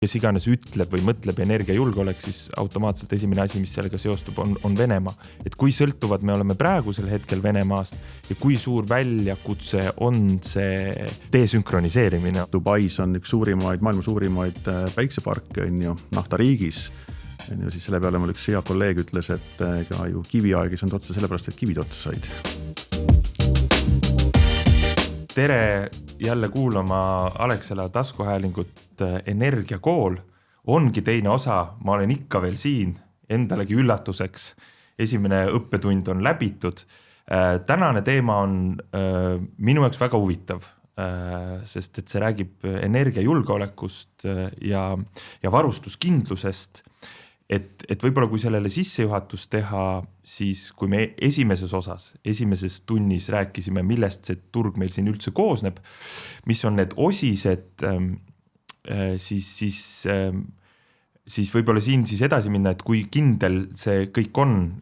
kes iganes ütleb või mõtleb energiajulgeolek, siis automaatselt esimene asi, mis sellega seostub, on Venemaa. Et kui sõltuvad me oleme praegusel hetkel Venemaast ja kui suur väljakutse on see desünkroniseerimine. Dubais on üks maailma suurimaid päikseparke naftariigis. Ja siis selle peale mul üks hea kolleeg ütles, et ka ju kiviaeg ei saanud otsa sellepärast, et kivid otsa said. Tere jälle kuulama Alexela taskuhäälingut Energiakool. Ongi teine osa, ma olen ikka veel siin, endalegi üllatuseks. Esimene õppetund on läbitud. Tänane teema on minu jaoks väga huvitav, sest et see räägib energiajulgeolekust ja varustuskindlusest. Et võib-olla kui sellele sissejuhatus teha, siis kui me esimeses tunnis rääkisime, millest see turg meil siin üldse koosneb, mis on need osised, siis võib-olla siin siis edasi minna, et kui kindel see kõik on,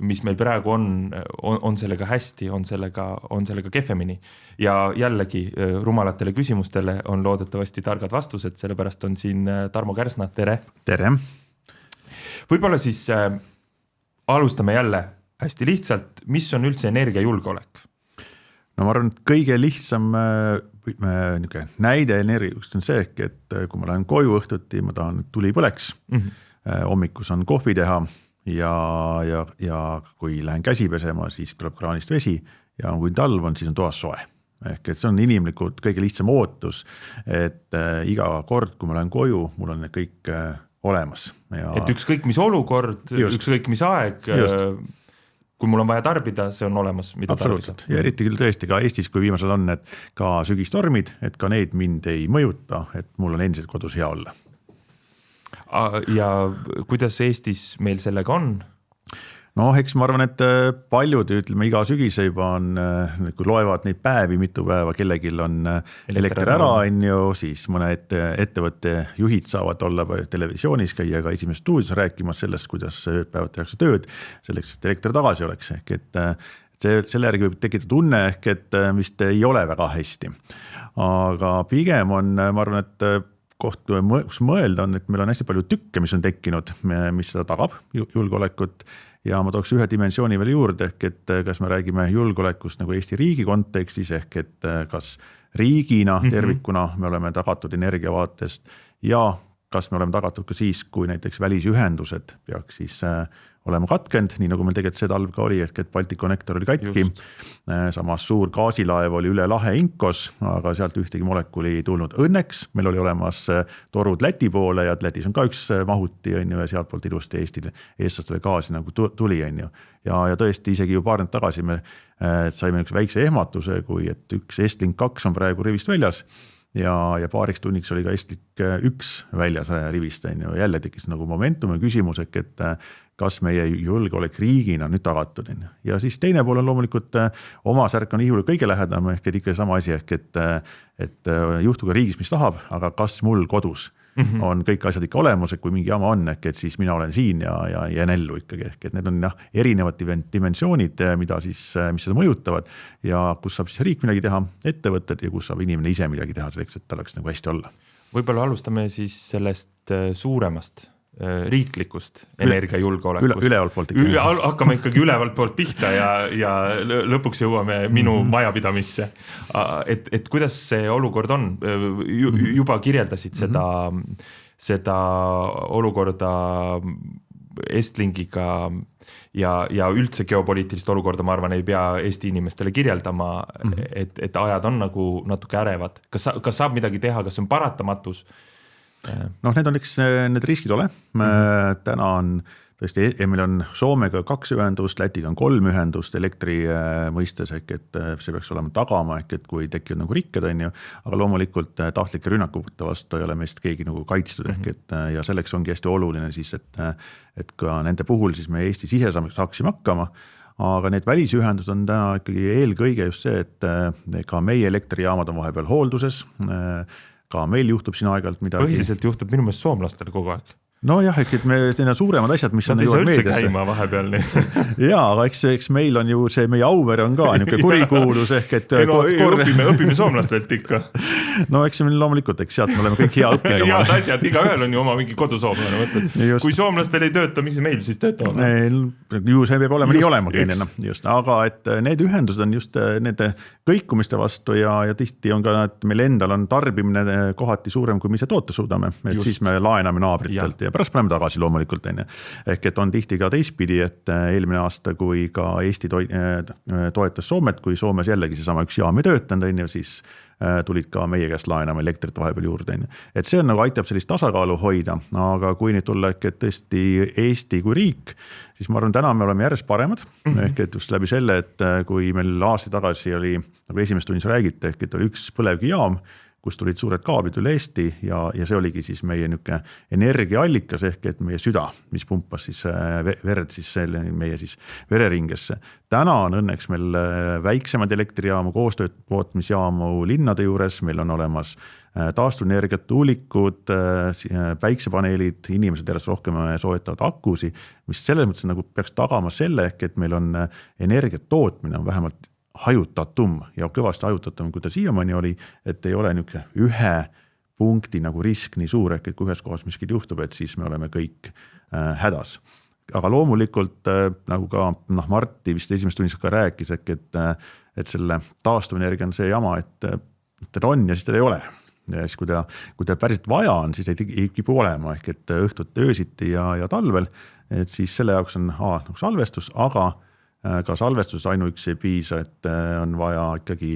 mis meil praegu on sellega hästi, on sellega kehvemini. Ja jällegi rumalatele küsimustele on loodetavasti targad vastused, sellepärast on siin Tarmo Kärsna, tere! Tere! Võib-olla siis alustame jälle hästi lihtsalt, mis on üldse energiajulgeolek? No ma arvan, et kõige lihtsam näide energiast on see, et kui ma lähen koju õhtuti, ma tahan, et tuli põleks, hommikus on kohvi teha ja kui lähen käsi pesema, siis tuleb kraanist vesi ja kui talv on, siis on toas soe. Ehk et see on inimlikult kõige lihtsam ootus, et iga kord, kui ma lähen koju, mul on kõik olemas. Ja... Et ükskõik mis olukord, ükskõik mis aeg, kui mul on vaja tarbida, see on olemas, mida absoluutselt. Tarbida. Ja eriti küll tõesti ka Eestis, kui viimasel on, et ka sügistormid, et ka need mind ei mõjuta, et mul on endiselt kodus hea olla. Ja kuidas Eestis meil sellega on? No, eks ma arvan, et paljud, ütleme, iga sügise juba on, kui loevad neid päevi, mitu päeva, kellegil on elekter ära, siis mõne ettevõtte juhid saavad olla televisioonis käia ka esimeses stuudios rääkimas sellest, kuidas ööpäevad tehakse tööd, selleks, et elekter tagasi oleks. Ehk et selle järgi võib tekitada tunne, ehk et vist ei ole väga hästi. Aga pigem on, ma arvan, et koht, kus mõelda on, et meil on hästi palju tükke, mis on tekkinud, mis seda tagab julgeolekut. Ja ma tooks ühe dimensiooni veel juurde, ehk et kas me räägime julgeolekust nagu Eesti riigi kontekstis, ehk et kas riigina tervikuna me oleme tagatud energiavaatest ja kas me oleme tagatud ka siis, kui näiteks välisühendused peaks siis olema katkend, nii nagu meil tegelikult see talv ka oli, ehk et Balticconnector oli katki. Samas suur gaasilaev oli üle lahe Inkos, aga sealt ühtegi molekuli ei tulnud. Õnneks meil oli olemas torud Läti poole ja Lätis on ka üks mahuti ja sealt poolt ilusti eestlastele gaasi nagu tuli. Ja tõesti isegi ju paar nädalat tagasi me saime üks väikse ehmatuse, kui et üks Estlink 2 on praegu rivist väljas ja paariks tunniks oli ka Estlink 1 väljas rivist. Jälle tekkis nagu momentum ja küsimus, et kas meie julgeolek riigina nüüd tagatud. Ja siis teine pool on loomulikult oma särk on ihule kõige lähedam, ehk et ikka sama asi, ehk et juhtuga riigis, mis tahab, aga kas mul kodus on kõik asjad ikka olemas, et kui mingi jama on, ehk et siis mina olen siin ja jään ellu ikkagi, ehk et need on erinevad dimensioonid, mis seda mõjutavad ja kus saab siis riik midagi teha, ettevõtted ja kus saab inimene ise midagi teha selleks, et ta oleks nagu hästi olla. Võib-olla alustame siis sellest suuremast riiklikust energiajulgeolekust. Ülevalt poolt ikka. Hakkame ikkagi ülevalt poolt pihta ja lõpuks jõuame minu majapidamisse. Et kuidas see olukord on? Juba kirjeldasid seda olukorda Estlinkiga ja üldse geopoliitilist olukorda, ma arvan, ei pea Eesti inimestele kirjeldama, et ajad on nagu natuke ärevad. Kas saab midagi teha, kas on paratamatus? No, need on need riskid ole. Täna on tõesti, meil on Soomega 2 ühendust, Lätiga on 3 ühendust elektri mõistes, ehk et see peaks olema tagama, ehk et kui tekivad nagu rikked, aga loomulikult tahtlike rünnakute vastu ei ole meist keegi nagu kaitstud, ehk et ja selleks ongi hästi oluline siis, et ka nende puhul siis me Eesti sise saaksime hakkama. Aga need välisühendused on täna ikkagi eelkõige just see, et ka meie elektrijaamad on vahepeal hoolduses, ka meil juhtub siin aeg-ajalt midagi. Põhiliselt juhtub minu meelest soomlastel kogu aeg. Nojah, et me need suuremad asjad, mis on jõuavad meediasse. Käima vahepeal nii. Jaa, aga eks meil on ju see, meie Auvere on ka niisugune kurikuulus ehk et õpime soomlastelt ikka. No eks meil loomulikult, eks sealt me oleme kõik hea õppinud. Head asjad, iga ühel on ju oma mingi kodusoomlane, mõtled. Kui soomlastel ei tööta, mis meil siis töötavad? Ju see peab olema nii olemagi, aga et need ühendused on just nende kõikumiste vastu ja tihti on ka, et meil endal on tarbimine kohati suurem, kui me ise toota suudame, et just. Siis me laename naabritelt ja pärast paneme tagasi loomulikult. Ehk et on tihti ka teistpidi, et eelmine aasta, kui ka Eesti toetas Soomet, kui Soomes jällegi seesama üks jaam ei töötanud, siis tulid ka meie käest laenama elektrit vahepeal juurde. Et see on nagu aitab sellist tasakaalu hoida, aga kui nüüd tulla ehk et tõesti Eesti kui riik, siis ma arvan, täna me oleme järjest paremad. Ehk et just läbi selle, et kui meil aasta tagasi oli, nagu esimest tunnis räägite, ehk et oli üks põlevkivijaam, kus tulid suured kaablid üle Eesti ja see oligi siis meie niisugune energiaallikas ehk et meie süda, mis pumpas siis verd siis meie siis vereringiesse. Täna on õnneks meil väiksemad elektrijaamu, koostöötootmisjaamu linnade juures, meil on olemas taastuvenergiat, tuulikud, päiksepaneelid, inimesed järjest rohkem soetavad akusi, mis selles mõttes nagu peaks tagama selle ehk et meil on energiat tootmine on vähemalt hajutatum ja kõvasti hajutatum, kui ta siiamaani oli, et ei ole niisugune ühe punkti nagu risk nii suur, ehk et kui ühes kohas miskil juhtub, et siis me oleme kõik hädas. Aga loomulikult nagu ka Martti vist esimest tunnis ka rääkis, et selle taastuvenergia on see jama, et teda on ja siis teda ei ole. Ja siis, kui ta päriselt vaja on, siis ei kipu olema, ehk et õhtut öösiti ja talvel, et siis selle jaoks on salvestus, aga ka salvestus ainuüksi ei piisa, et on vaja ikkagi,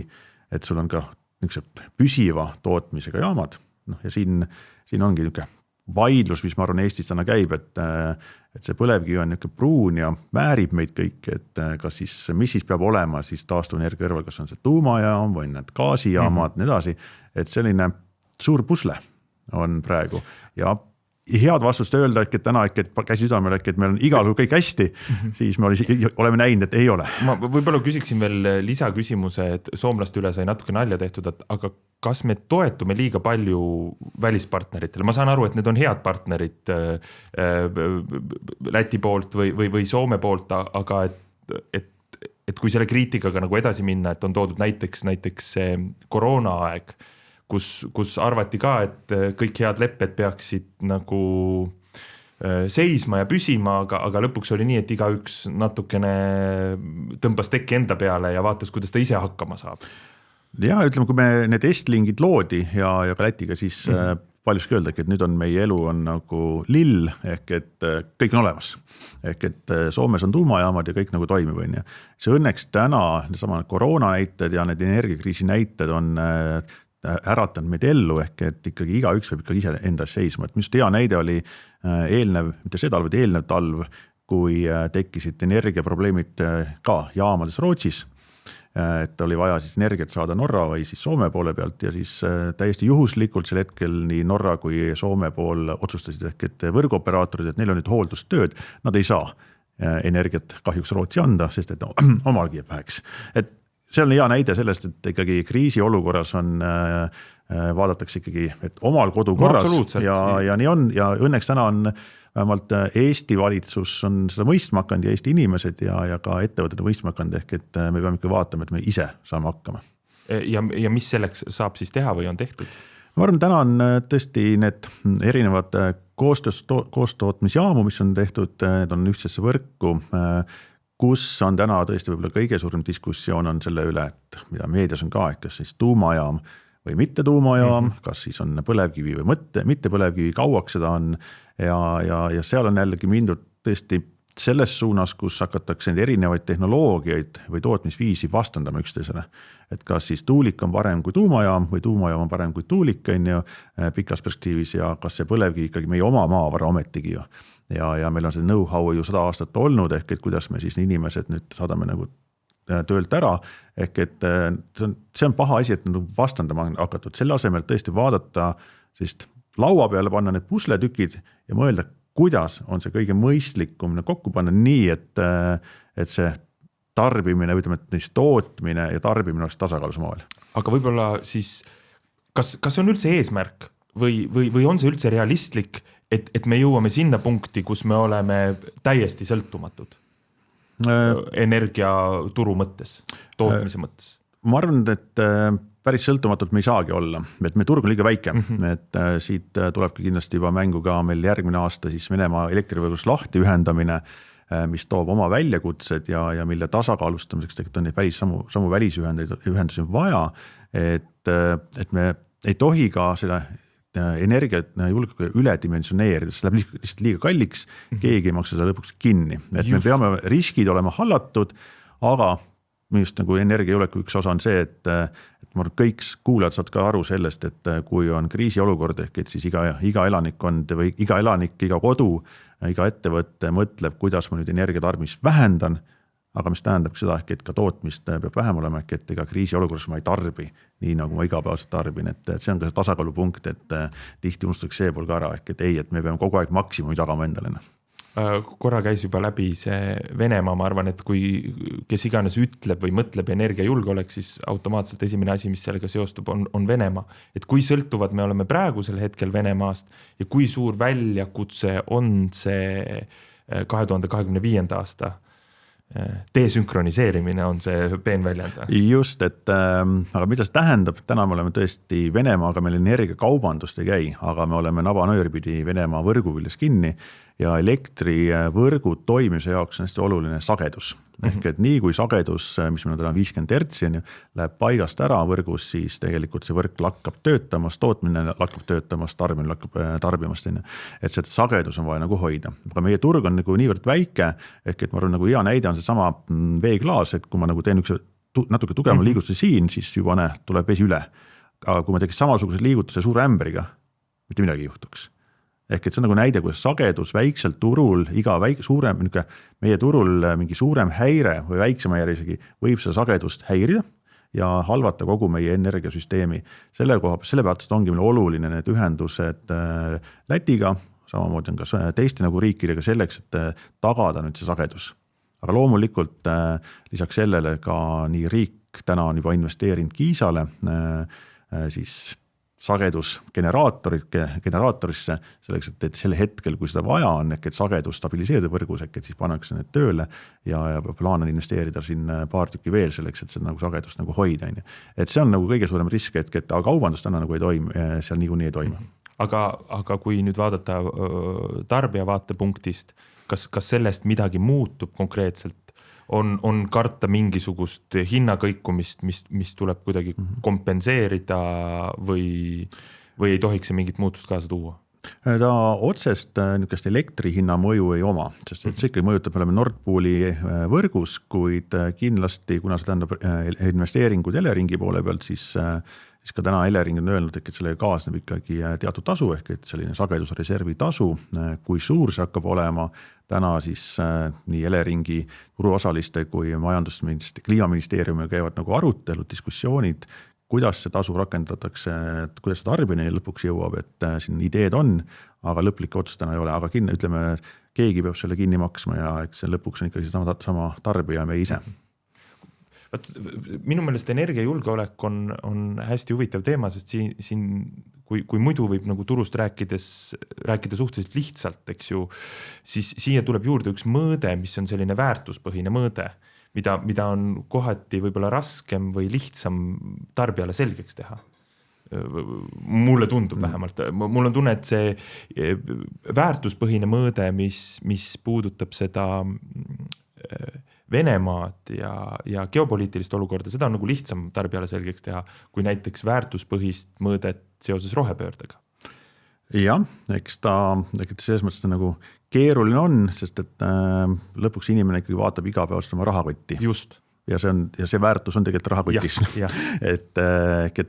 et sul on ka niisuguse püsiva tootmisega jaamad. Ja siin ongi niisugune vaidlus, mis ma arvan Eestis täna käib, et see põlevkivi on niisugune pruun ja väärib meid kõik, et kas siis, mis siis peab olema siis taastuvenergia kõrval, kas on see tuumajaam või need gaasijaamad, nii edasi, et selline suur pusle on praegu ja head vastust öelda, et täna käsi südamel, et meil on igal juhul kõik hästi, siis me oleme näinud, et ei ole. Ma võib-olla küsiksin veel lisaküsimuse, et soomlaste üle sai natuke nalja tehtud, aga kas me toetume liiga palju välispartneritele? Ma saan aru, et need on head partnerid Läti poolt või Soome poolt, aga et kui selle kriitikaga nagu edasi minna, et on toodud näiteks see koroonaaeg, kus arvati ka, et kõik head lepped peaksid nagu seisma ja püsima, aga lõpuks oli nii, et igaüks natukene tõmbas tekki enda peale ja vaatas, kuidas ta ise hakkama saab. Ja ütleme, kui me need Estlingid loodi ja ka Lätiga, siis paljuski öelda, et nüüd on meie elu on nagu lill, ehk et kõik on olemas. Ehk et Soomes on tuumajaamad ja kõik nagu toimib. See õnneks täna sama koroona näited ja need energiakriisi näited on äratanud meid ellu, ehk et ikkagi igaüks võib ikkagi ise endas seisma. Et just hea näide oli eelnev talv, kui tekkisid energiaprobleemid ka jaamades Rootsis, et oli vaja siis energiat saada Norra või siis Soome poole pealt ja siis täiesti juhuslikult sel hetkel nii Norra kui Soome pool otsustasid ehk et võrguoperaatorid, et neil on nüüd hooldustööd, nad ei saa energiat kahjuks Rootsi anda, sest et omalgi jääb väheks. Et see on hea näide sellest, et ikkagi kriisi olukorras on, vaadatakse ikkagi, et omal kodu korras ja nii on ja õnneks täna on vähemalt Eesti valitsus on seda mõistma hakanud ja Eesti inimesed ja ka ettevõtted mõistma hakanud, ehk et me peame ikka vaatama, et me ise saame hakkama. Ja mis selleks saab siis teha või on tehtud? Ma arvan, täna on tõesti need erinevad koostootmisjaamu, mis on tehtud, need on ühtsesse võrku, kus on täna tõesti võib-olla kõige suurem diskussioon on selle üle, et mida meedias on ka, kas siis tuumajaam või mitte tuumajaam, kas siis on põlevkivi või mitte põlevkivi, kauaks seda on ja seal on jällegi mindud tõesti selles suunas, kus hakatakse erinevaid tehnoloogiaid või tootmisviisi vastandama üksteisele. Et kas siis tuulik on parem kui tuumajaam või tuumajaam on parem kui tuulik pikas perspektiivis ja kas see põlevkivi ikkagi meie oma maavara ometigi ju. Ja meil on see know-how ju 100 aastat olnud, ehk et kuidas me siis inimesed nüüd saadame nagu töölt ära, ehk et see on paha asi, et vastandama on hakatud. Selle asemel tõesti vaadata, sest laua peale panna need pusletükid ja mõelda, kuidas on see kõige mõistlikum kokku panna nii, et see tarbimine, ütleme, et tootmine ja tarbimine oleks tasakaalus omavahel. Aga võib-olla siis, kas on üldse eesmärk või on see üldse realistlik, et me jõuame sinna punkti, kus me oleme täiesti sõltumatud energiaturu mõttes, tootmise mõttes? Ma arvan, et päris sõltumatult me ei saagi olla, et meie turg on liiga väike, et siit tulebki kindlasti juba mängu ka meil järgmine aasta siis Venemaa elektrivõrgust lahti ühendamine, mis toob oma väljakutsed ja mille tasakaalustamiseks tegelikult on neid samu välisühendusi vaja, et me ei tohi ka seda energiat julge üledimensioneerida, see läheb lihtsalt liiga kalliks, keegi ei maksa seda lõpuks kinni. Et me peame riskid olema hallatud, aga just nagu energiajulgeoleku üks osa on see, et ma arvan, kõik kuulajad saavad ka aru sellest, et kui on kriisiolukord, ehk et siis iga elanikkond või iga elanik, iga kodu, iga ettevõtte mõtleb, kuidas ma nüüd energiatarbimist vähendan, aga mis tähendab seda, et ka tootmist peab vähem olema, et ega kriisiolukorras ma ei tarbi nii, nagu ma igapäevaselt tarbin, et see on ka see tasakaalupunkt, et tihti unustatakse see pool ka ära, et ei, et me peame kogu aeg maksimumi tagama endale. Korra käis juba läbi see Venemaa, ma arvan, et kui kes iganes ütleb või mõtleb energiajulgeolek, siis automaatselt esimene asi, mis sellega seostub, on Venemaa. Et kui sõltuvad me oleme praegusel hetkel Venemaast ja kui suur väljakutse on see 2025. aasta desünkroniseerimine on see peenväljend. Just, aga mida see tähendab, täna me oleme tõesti Venemaaga, meil energiakaubandust ei käi, aga me oleme nabanöörpidi Venemaa võrgu küljes kinni ja elektrivõrgu toimimise jaoks on hästi oluline sagedus. Ehk et nii kui sagedus, mis meil on täna 50 hertsi, läheb paigast ära võrgus, siis tegelikult see võrk lakkab töötamast, tootmine lakkab töötamast, tarbimine lakkab tarbimast. Et see sagedus on vaja nagu hoida. Aga meie turg on nagu niivõrd väike, ehk et ma arvan, nagu hea näide on see sama veeklaas, et kui ma nagu teen üks natuke tugevama liigutuse siin, siis juba tuleb vesi üle. Aga kui ma teeks samasuguse liigutuse suure ämbriga, mitte midagi ei juhtuks. Ehk et see on nagu näide, kuidas sagedus väiksel turul, meie turul mingi suurem häire või väiksem häire isegi võib seda sagedust häirida ja halvata kogu meie energiasüsteemi. Selle pealt ongi meil oluline need ühendused Lätiga, samamoodi on ka teiste nagu riikidega selleks, et tagada nüüd see sagedus. Aga loomulikult lisaks sellele ka nii riik täna on juba investeerinud Kiisale siis sagedusgeneraatorisse selleks, et selle hetkel, kui seda vaja on, et sagedus stabiliseerida võrgus, et siis pannakse need tööle ja plaan on investeerida siin paar tükki veel selleks, et see nagu sagedust nagu hoida. Et see on nagu kõige suurem risk, et kaubandus täna nagu ei toimi, seal niikuinii ei toimi. Aga kui nüüd vaadata tarbija vaatepunktist, kas sellest midagi muutub konkreetselt? On karta mingisugust hinnakõikumist, mis tuleb kuidagi kompenseerida või ei tohiks see mingit muutust kaasa tuua? Ta otsest niisugust elektri hinna mõju ei oma, sest see ikkagi mõjutab, me oleme Nord Pooli võrgus, kuid kindlasti, kuna see tähendab investeeringud Eleringi poole pealt, siis ka täna Elering on öelnud, et selle kaasneb ikkagi teatud tasu, ehk et selline sagedusreservi tasu, kui suur see hakkab olema, täna siis nii Eleringi turuosaliste kui kliimaministeeriumi käivad nagu arutelud, diskussioonid, kuidas see tasu rakendatakse, kuidas see tarbimine lõpuks jõuab, et siin ideed on, aga lõplik otsus täna ei ole, aga ütleme, keegi peab selle kinni maksma ja eks see lõpuks on ikkagi sama tarbija me ise. Minu meelest energiajulgeolek on hästi huvitav teema, sest siin kui muidu võib nagu turust rääkida suhteliselt lihtsalt, eks ju, siis siia tuleb juurde üks mõõde, mis on selline väärtuspõhine mõõde, mida on kohati võib-olla raskem või lihtsam tarbijale selgeks teha. Mulle tundub vähemalt. Mul on tunne, et see väärtuspõhine mõõde, mis puudutab seda Venemaad ja geopoliitilist olukorda, seda on nagu lihtsam tarbijale selgeks teha, kui näiteks väärtuspõhist mõõdet seoses rohepöördega. Jah, eks selles mõttes nagu keeruline on, sest et lõpuks inimene ikkagi vaatab igapäevast oma rahakotti. Just. Ja see väärtus on tegelikult rahakotis. Et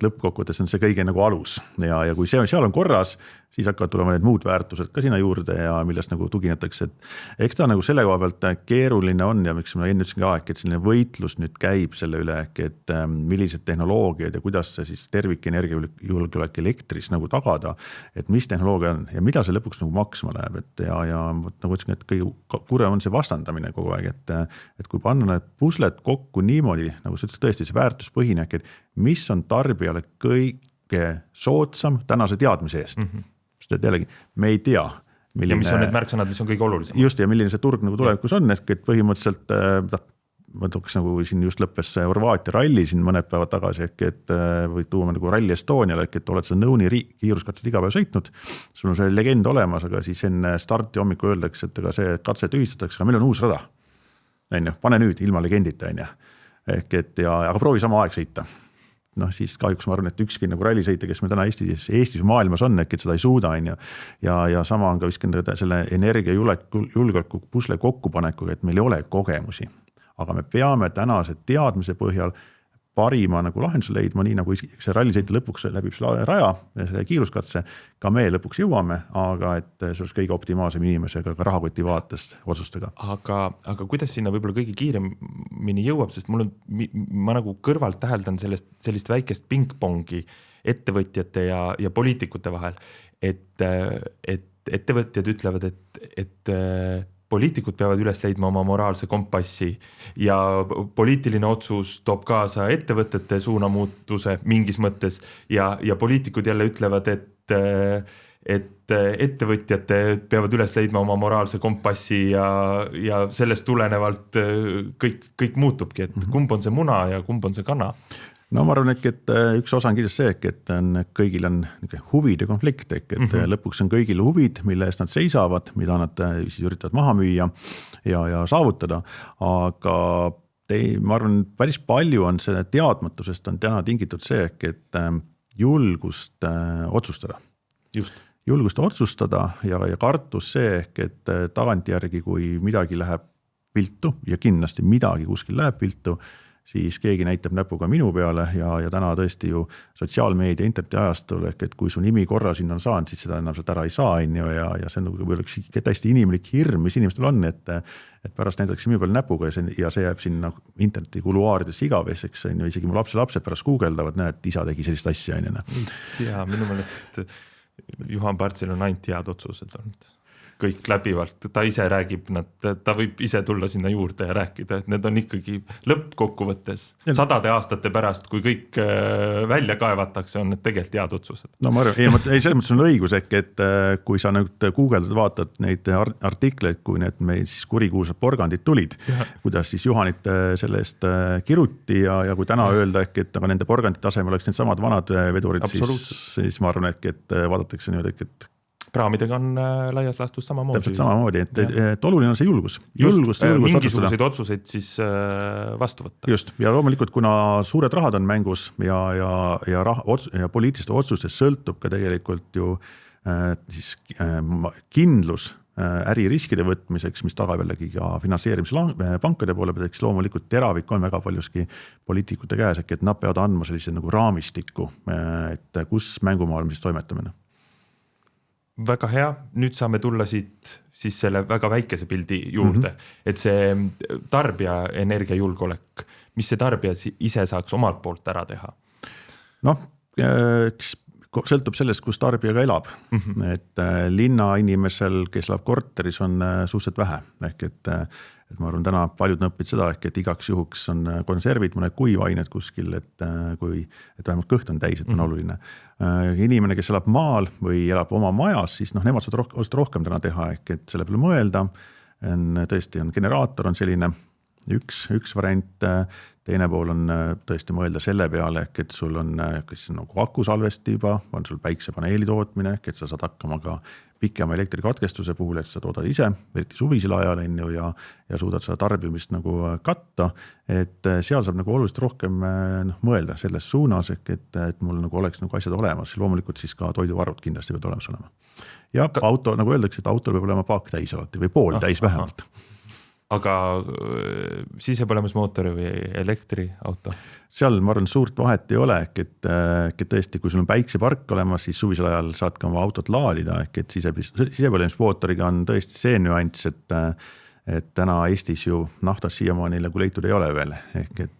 lõppkokkuvõttes on see kõige nagu alus ja kui seal on korras, siis hakkavad tulema need muud väärtused ka sinna juurde ja millest nagu tuginetakse. Et eks ta nagu selle koha pealt keeruline on ja miks ma enne ütlesin ka, et selline võitlus nüüd käib selle üle, et millised tehnoloogiad ja kuidas see siis tervik energiajulgeolek elektris nagu tagada, et mis tehnoloogia on ja mida see lõpuks nagu maksma läheb. Ja nagu ütlesin, et kõige kurem on see vastandamine kogu aeg, et kui panna need pusled kokku niimoodi, nagu sa ütlesid tõesti see väärtuspõhine, et mis on tarbijale kõige soodsam tänase teadmise eest. Sest jällegi, me ei tea, ja mis on need märksõnad, mis on kõige olulisem. Just, ja milline see turg nagu tulevikus on, et põhimõtteliselt ma tooks nagu siin just lõppes Horvaatia ralli siin mõned päevad tagasi, et võid tuua nagu Rally Estoniale, et oled sa nõuni kiiruskatsed iga päev sõitnud, sul on see legend olemas, aga siis enne starti hommiku öeldakse, et ega see katse tühistatakse, aga meil on uus rada. Pane nüüd ilma legendita, aga proovi sama aeg sõita. Siis kahjuks ma arvan, et ükski nagu rallisõita, kes meil täna Eestis maailmas on, et seda ei suuda, ja sama on ka viskend selle energiajulgeoleku pusle kokkupanekuga, et meil ei ole kogemusi. Aga me peame tänase teadmise põhjal parima nagu lahenduse leidma, nii nagu see rallisõita lõpuks läbib selle raja, selle kiiruskatse, ka me lõpuks jõuame, aga et see oleks kõige optimaalsem inimesega ka rahakoti vaatest otsustega. Aga kuidas sinna võib-olla kõige kiiremini jõuab, sest ma nagu kõrvalt täheldan sellist väikest pingpongi ettevõtjate ja poliitikute vahel, et ettevõtjad ütlevad, et poliitikud peavad üles leidma oma moraalse kompassi ja poliitiline otsus toob kaasa ettevõtete suunamuutuse mingis mõttes ja poliitikud jälle ütlevad, et ettevõtjate peavad üles leidma oma moraalse kompassi ja sellest tulenevalt kõik muutubki, et kumb on see muna ja kumb on see kana? No ma arvan, et üks osa on kindlasti see, et kõigil on huvide konflikt, et lõpuks on kõigil huvid, mille eest nad seisavad, mida nad siis üritavad maha müüa ja saavutada, aga ma arvan, päris palju on see teadmatusest on täna tingitud see, et julgust otsustada. Just. Julgust otsustada ja kartus see, et tagantjärgi, kui midagi läheb viltu ja kindlasti midagi kuskil läheb viltu, siis keegi näitab näpuga minu peale ja täna tõesti ju sotsiaalmeedia interneti ajastul, et kui su nimi korra sinna on saanud, siis seda enam sealt ära ei saa, ja see on nagu üks täiesti inimlik hirm, mis inimestel on, et pärast näidatakse minu peale näpuga ja see jääb sinna interneti kuluaaridesse igaveseks, isegi mu lapsed pärast guugeldavad, näed, isa tegi sellist asja. Ja minu meelest Juhan Partsil on ainult head otsused olnud. Kõik läbivalt, ta ise räägib, ta võib ise tulla sinna juurde ja rääkida, et need on ikkagi lõppkokkuvõttes 100 aastate pärast, kui kõik välja kaevatakse, on need tegelikult head otsused. No ma arvan, selles mõttes on õigus, et kui sa nüüd guugeldad, vaatad neid artikleid, kui need meil siis kurikuulsad porgandid tulid, kuidas siis Juhanit selle eest kiruti ja kui täna öelda, et aga nende porgandite tasemel oleks need samad vanad vedurid, siis ma arvan, et vaadatakse niimoodi, et praamidega on laias laastus samamoodi. Täpselt samamoodi, et oluline on see julgus. Mingisuguseid otsuseid siis vastu võtta. Just, ja loomulikult, kuna suured rahad on mängus ja poliitiliste otsustest sõltub ka tegelikult ju siis kindlus äririskide võtmiseks, mis tagab jällegi ka finantseerimise pankade poole pealt, loomulikult teravik on väga paljuski poliitikute käes, et nad peavad andma sellise nagu raamistikku, et kus mängumaal siis toimetamine. Väga hea, nüüd saame tulla siit siis selle väga väikese pildi juurde, et see tarbija energiajulgeolek, mis see tarbija ise saaks omalt poolt ära teha? Sõltub sellest, kus tarbija ka elab, et linna inimesel, kes elab korteris, on suhteliselt vähe, et ma arvan, täna paljud õpid seda, et igaks juhuks on konservid, mõned kuivained kuskil, et vähemalt kõht on täis, et on oluline. Inimene, kes elab maal või elab oma majas, siis nemad saavad rohkem täna teha, et selle peale mõelda. Tõesti on generaator on selline üks variant, teine pool on tõesti mõelda selle peale, et sul on kas nagu akusalvesti juba, on sul päiksepaneeli tootmine, et sa saad hakkama ka pikema elektrikatkestuse puhul, et sa toodad ise, eriti suvisel ajal ja suudad seda tarbimist nagu katta, et seal saab nagu oluliselt rohkem mõelda selles suunas, et mul nagu oleks nagu asjad olemas, loomulikult siis ka toiduvarud kindlasti peavad olemas olema. Ja auto, nagu öeldakse, et autol peab olema paak täis alati või pool täis vähemalt. Aga sisepõlemusmootori või elektriauto? Seal ma arvan, suurt vahet ei ole, et tõesti, kui sul on päiksepark olemas, siis suvisel ajal saad ka oma autot laadida, et sisepõlemusmootoriga on tõesti see nüanss, et täna Eestis ju naftas siiamaani nagu leitud ei ole veel.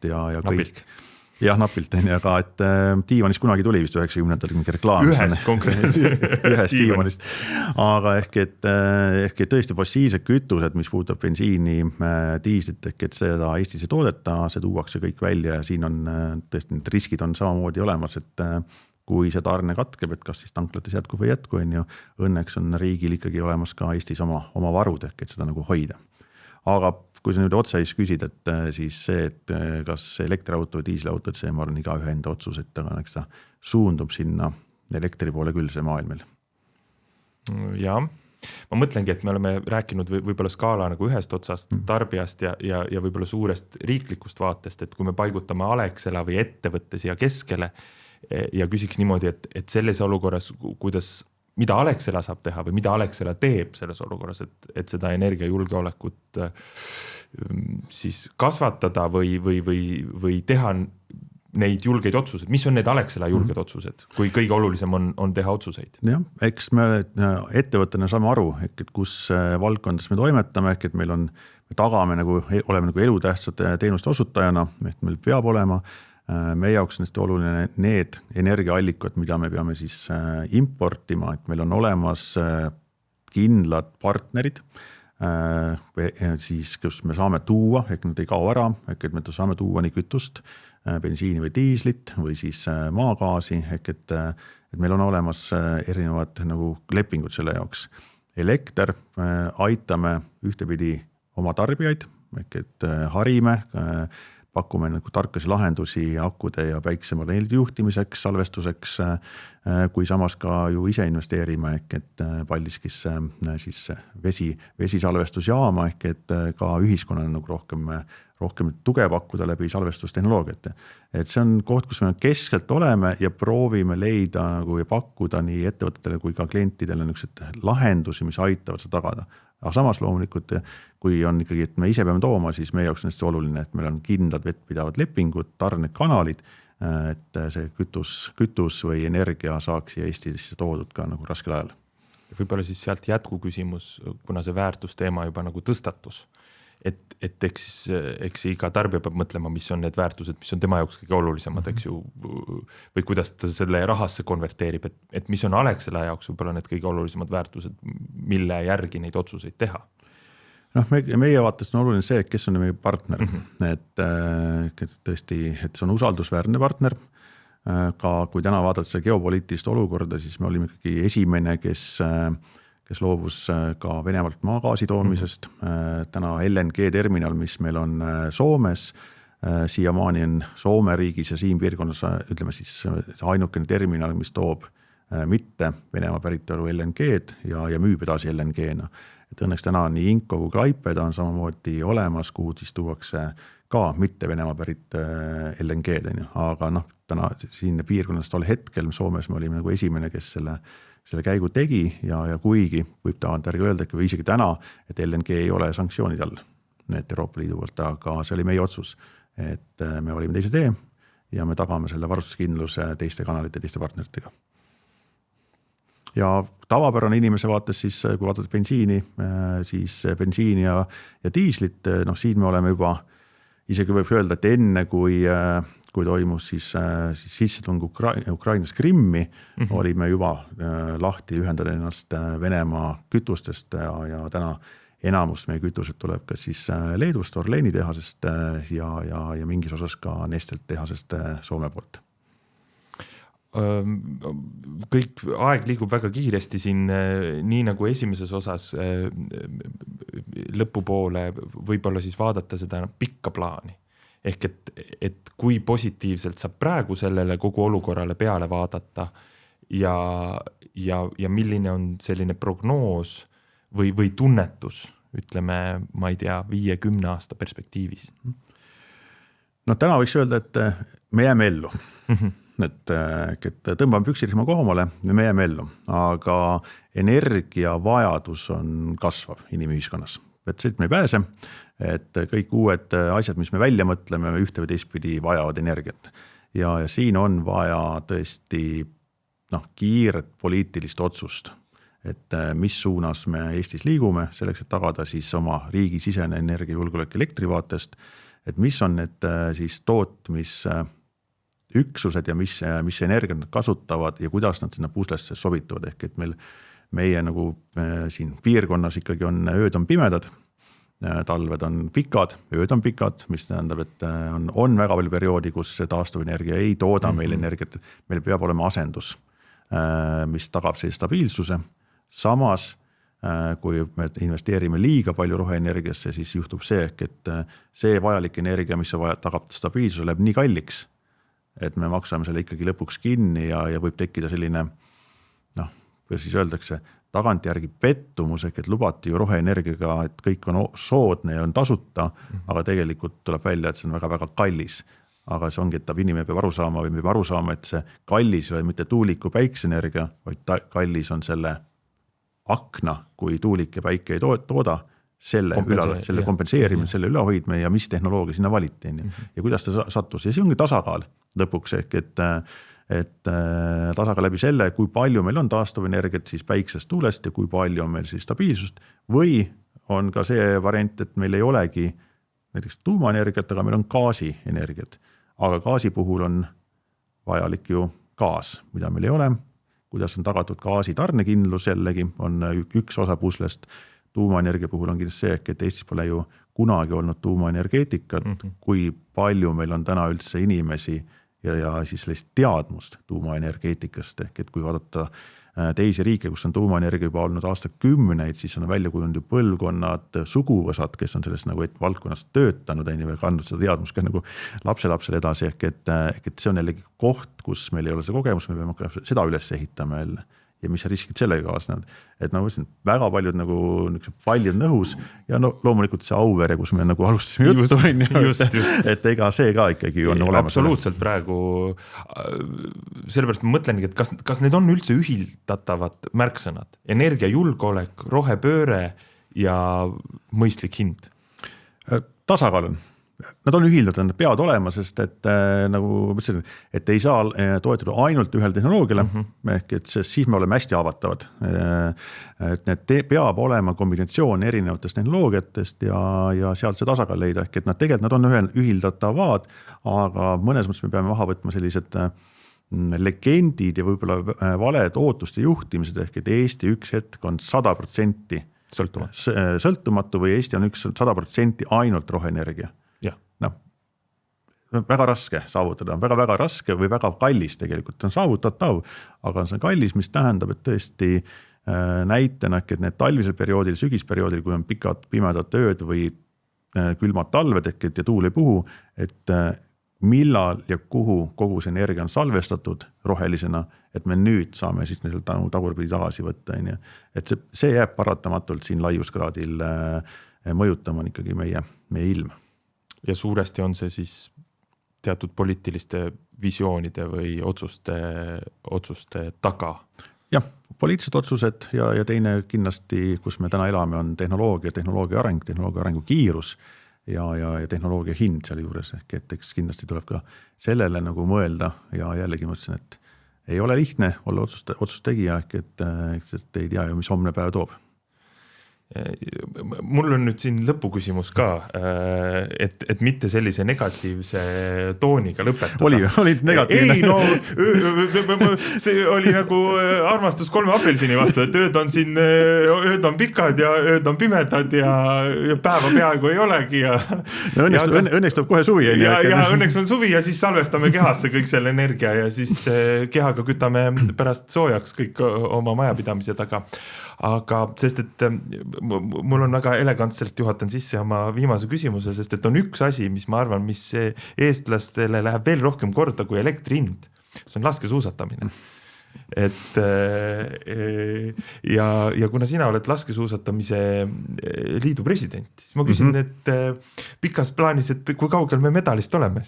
Ja kõik. Jah, napilt, aga et Tiivanis kunagi tuli vist 90-ndatel mingi reklaam. Ühest konkreetselt. Ühest Tiivanist. Aga ehk tõesti fossiilsed kütused, mis puudutab bensiini, diislit, et seda Eestis ei toodeta, see tuuakse kõik välja ja siin on tõesti need riskid on samamoodi olemas, et kui see tarne katkeb, et kas siis tanklates jätkub või jätku, on ju, õnneks on riigil ikkagi olemas ka Eestis oma varud ehk et seda nagu hoida. Aga kui sa nüüd otseis küsid, et siis see, et kas elektriauto või diisliauto, et see ma arvan iga ühe enda otsus, et aga eks ta suundub sinna elektri poole küll see maailm meil. Jaa, ma mõtlengi, et me oleme rääkinud võib-olla skaala nagu ühest otsast tarbijast ja võib-olla suurest riiklikust vaatest, et kui me paigutame Alexela või ettevõtte siia keskele ja küsiks niimoodi, et selles olukorras, mida Alexela saab teha või mida Alexela teeb selles olukorras, et seda energiajulgeolekut siis kasvatada või teha neid julgeid otsused, mis on need Alexela julged otsused, kui kõige olulisem on teha otsuseid? Jah, eks me ettevõttena saame aru, et kus valdkondades me toimetame, et me tagame oleme nagu elutähtsate teenuste osutajana, et meil peab olema meie jaoks on oluline need energiaallikad, mida me peame siis importima, et meil on olemas kindlad partnerid, siis kus me saame tuua, et nad ei kao ära, et me saame tuua nii kütust, bensiini või diislit või siis maagaasi, et meil on olemas erinevad nagu lepingud selle jaoks. Elekter aitame ühtepidi oma tarbijaid, et harime, pakume nagu tarkasi lahendusi akude ja päiksepaneelide juhtimiseks, salvestuseks, kui samas ka ju ise investeerime, et Paldiskisse siis vesisalvestusjaama, et ka ühiskonnale nagu rohkem tuge pakkuda läbi salvestustehnoloogiat. Et see on koht, kus me keskelt oleme ja proovime leida nagu ja pakkuda nii ettevõtetele kui ka klientidele lahendusi, mis aitavad seda tagada. Aga samas loomulikult, kui on ikkagi, et me ise peame tooma, siis meie jaoks on hästi oluline, et meil on kindlad vettpidavad lepingud, tarnekanalid, et see kütus või energia saaks Eestisse toodud ka nagu raskel ajal. Võib-olla siis sealt jätkuküsimus, kuna see väärtusteema juba nagu tõstatus, et eks iga tarbija peab mõtlema, mis on need väärtused, mis on tema jaoks kõige olulisemad, eks ju, või kuidas ta selle rahasse konverteerib, et mis on Alexela jaoks võib-olla need kõige olulisemad väärtused, mille järgi neid otsuseid teha? Meie vaatest on oluline see, kes on meie partner, et tõesti, et see on usaldusväärne partner, ka kui täna vaadata see geopoliitilist olukorda, siis me olime ikkagi esimene, kes loobus ka Venemaalt maagaasi toomisest. Täna LNG terminal, mis meil on Soomes, siiamaani on Soome riigis ja siin piirkonnas, ütleme siis ainukene terminal, mis toob mitte Venemaa päritolu LNG-d ja müüb edasi LNG-na. Et õnneks täna nii Inko kui Klaipeda on samamoodi olemas, kuhu siis tuuakse ka mitte Venemaa pärit LNG-d, aga täna siin piirkonnas tol hetkel Soomes me olime nagu esimene, kes selle käigu tegi ja kuigi võib tagantjärgi öelda, või isegi täna, et LNG ei ole sanktsioonid all Euroopa Liidu poolt, aga see oli meie otsus, et me olime teise tee ja me tagame selle varustuskindluse teiste kanalite, teiste partneritega. Ja tavapärane inimese vaates siis, kui vaatad bensiini, siis bensiini ja diislit, siin me oleme juba, isegi võib öelda, et enne kui toimus siis sissetung Ukrainas Krimmi, olime juba lahti ühendada ennast Venemaa kütustest ja täna enamus meie kütused tuleb ka siis Leedust, Orleni tehasest ja mingis osas ka Nestelt tehasest Soome poolt. Kõik aeg liigub väga kiiresti siin, nii nagu esimeses osas lõpupoole võib-olla siis vaadata seda pikka plaani. Ehk et kui positiivselt saab praegu sellele kogu olukorrale peale vaadata ja milline on selline prognoos või tunnetus, ütleme, ma ei tea, 5-10 aasta perspektiivis? Täna võiks öelda, et me jääme ellu. Et tõmbame püksirihma kohomale ja me jääme ellu, aga energiavajadus on kasvav inimühiskonnas. Et siit me ei pääse, et kõik uued asjad, mis me välja mõtleme, ühte või teistpidi vajavad energiat. Ja siin on vaja tõesti kiiret poliitilist otsust, et mis suunas me Eestis liigume, selleks, et tagada siis oma riigi sisene energiajulgeolek elektrivaatest, et mis on need siis tootmisüksused ja mis energiat nad kasutavad ja kuidas nad sinna puslesse sobituvad, ehk et meie nagu siin piirkonnas ikkagi on ööd on pimedad talved on pikad, ööd on pikad, mis tähendab, et on väga palju perioodi, kus taastuvenergia ei tooda meil energiat, meil peab olema asendus, mis tagab sellise stabiilsuse. Samas, kui me investeerime liiga palju roheenergiasse, siis juhtub see, et see vajalik energia, mis tagab stabiilsuse, läheb nii kalliks, et me maksame selle ikkagi lõpuks kinni ja võib tekkida selline, kuidas siis öeldakse, tagantjärgi pettumus, et lubati ju roheenergiaga, et kõik on soodne ja on tasuta, aga tegelikult tuleb välja, et see on väga-väga kallis. Aga see ongi, et inimene peab aru saama, et see kallis ei ole mitte tuuliku päiksenergia, vaid kallis on selle akna, kui tuulik ja päike ei tooda, selle kompenseerimine, selle ülehoidme ja mis tehnoloogia sinna valiti. Ja kuidas ta sattus. Ja see ongi tasakaal lõpuks, et tasakaal läbi selle, kui palju meil on taastuvenergiat siis päiksest tuulest ja kui palju on meil siis stabiilsust või on ka see variant, et meil ei olegi näiteks tuumaenergiat, aga meil on gaasienergiat. Aga gaasi puhul on vajalik ju gaas, mida meil ei ole. Kuidas on tagatud gaasi tarnekindlus jällegi, on üks osa puslest. Tuumaenergia puhul on kindlasti see, et Eestis pole ju kunagi olnud tuumaenergeetikat, kui palju meil on täna üldse inimesi ja siis sellist teadmust tuumaenergeetikast, et kui vaadata teisi riike, kus on tuumaenergia juba olnud aastakümneid, siis on välja kujund ju põlvkonnad, suguvõsad, kes on selles nagu valdkonnas töötanud või kandnud seda teadmust ka nagu lapselapsele edasi, et see on jällegi koht, kus meil ei ole see kogemus, me peame seda üles ehitama jälle. Ja mis riskid sellega kaasnevad. Et väga paljud nagu pallid nõhus ja loomulikult see Auvere, kus me nagu alustasime juttu, et ega see ka ikkagi on olemas. Absoluutselt praegu, sellepärast ma mõtlengi, et kas need on üldse ühildatavad märksõnad? Energiajulgeolek, rohepööre ja mõistlik hind? Tasakaal on. Nad on ühildatud, nad peavad olema, sest et nagu mõtlesin, et ei saa toetada ainult ühel tehnoloogiale, ehk et siis me oleme hästi haavatavad. Et need peab olema kombinatsioon erinevatest tehnoloogiatest ja sealt see tasakaal leida, ehk et tegelikult nad on ühildatavad, aga mõnes mõttes me peame maha võtma sellised legendid ja võib-olla valed ootuste juhtimised, ehk et Eesti üks hetk on 100% sõltumatu või Eesti on 100% ainult roheenergia. Väga raske saavutada, väga raske või väga kallis tegelikult on saavutatav, aga see on kallis, mis tähendab, et tõesti näitena, et need talvisel perioodil, sügisperioodil, kui on pikad pimedad ööd või külmad talved ja tuul ei puhu, et millal ja kuhu kogu see energia on salvestatud rohelisena, et me nüüd saame siis tagurpidi tagasi võtta. Et see jääb paratamatult siin laiuskraadil mõjutama ikkagi meie ilm. Ja suuresti on see siis teatud poliitiliste visioonide või otsuste taga. Jah, poliitilised otsused ja teine kindlasti, kus me täna elame, on tehnoloogia arengu kiirus ja tehnoloogia hind seal juures. Et kindlasti tuleb ka sellele nagu mõelda ja jällegi mõtlesin, et ei ole lihtne olla otsustegija, et ei tea ju, mis homne päev toob. Mul on nüüd siin lõpuküsimus ka, et mitte sellise negatiivse tooniga lõpetada. Oli negatiivne? Ei, see oli nagu armastus 3 apelsini vastu, et ööd on pikad ja ööd on pimedad ja päeva peaaegu ei olegi. Õnneks tuleb kohe suvi. Ja õnneks on suvi ja siis salvestame kehasse kõik selle energia ja siis kehaga kütame pärast soojaks kõik oma majapidamised, aga sest, et mul on väga elegantselt juhatan sisse oma viimase küsimuse, sest et on üks asi, mis ma arvan, mis eestlastele läheb veel rohkem korda kui elektri hind. See on laskesuusatamine. Et ja kuna sina oled laskesuusatamise liidu president, siis ma küsin, et pikas plaanis, et kui kaugel me medalist oleme?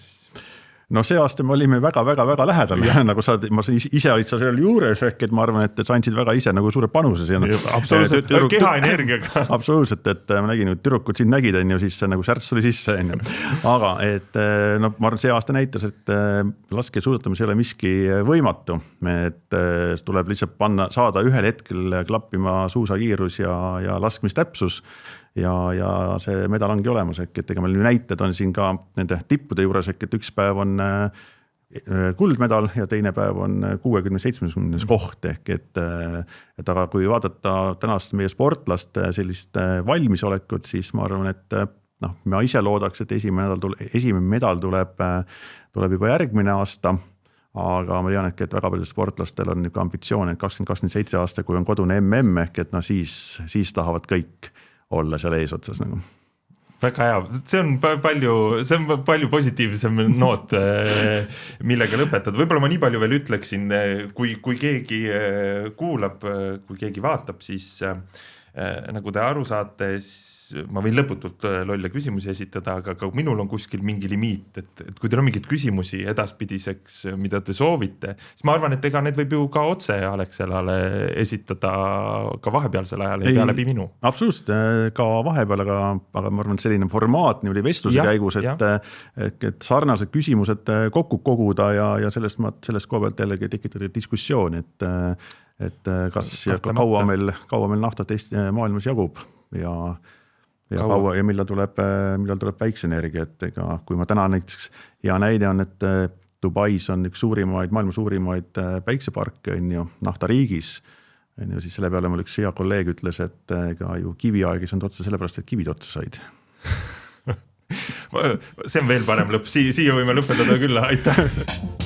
No see aasta me olime väga lähedal, nagu ma ise olid sa seal juures, et ma arvan, et sa andsid väga ise nagu suure panuse. Absoluutselt, kehaenergiaga. Absoluutselt, et ma nägin, et tüdrukud siin nägid, siis nagu särts oli sisse. Aga et ma arvan, see aasta näitas, et laskesuusatamis ei ole miski võimatu. Et tuleb lihtsalt saada ühel hetkel klappima suusakiirus ja laskmistäpsus. Ja see medal ongi olemas, et ega meil näited on siin ka nende tippude juures, et üks päev on kuldmedal ja teine päev on 60-70 koht ehk et aga kui vaadata tänast meie sportlaste sellist valmisolekut, siis ma arvan, et ma ise loodaks, et esimene medal tuleb juba järgmine aasta, aga ma tean, et väga paljudel sportlastel on niisugune ambitsioon, et 2027 aasta, kui on kodune MM ehk et siis tahavad kõik olla seal eesotsas nagu. Väga hea, see on palju positiivsem noot, millega lõpetada. Võib-olla ma nii palju veel ütleksin, kui keegi kuulab, kui keegi vaatab, siis nagu te aru saate, ma võin lõputult lolle küsimusi esitada, aga minul on kuskil mingi limiit, et kui teil on mingeid küsimusi edaspidiseks, mida te soovite, siis ma arvan, et ega need võib ju ka otse Alexelale esitada ka vahepealsel ajal, ei pea läbi minu. Absoluutselt, ka vahepeal, aga ma arvan, et selline formaat niimoodi vestluse käigus, et sarnased küsimused kokku koguda ja sellest koha pealt jällegi tekitada diskussioon, et kas ja kaua meil naftat Eesti maailmas jagub ja millal tuleb päikeseenergia, et ega kui ma täna näiteks hea näide on, et Dubais on üks maailma suurimaid päikseparke on ju naftariigis, siis selle peale mul üks hea kolleeg ütles, et ega ju kiviaeg ei saanud otsa sellepärast, et kivid otsa said. See on veel parem lõpp, siia võime lõpetada küll, aitäh!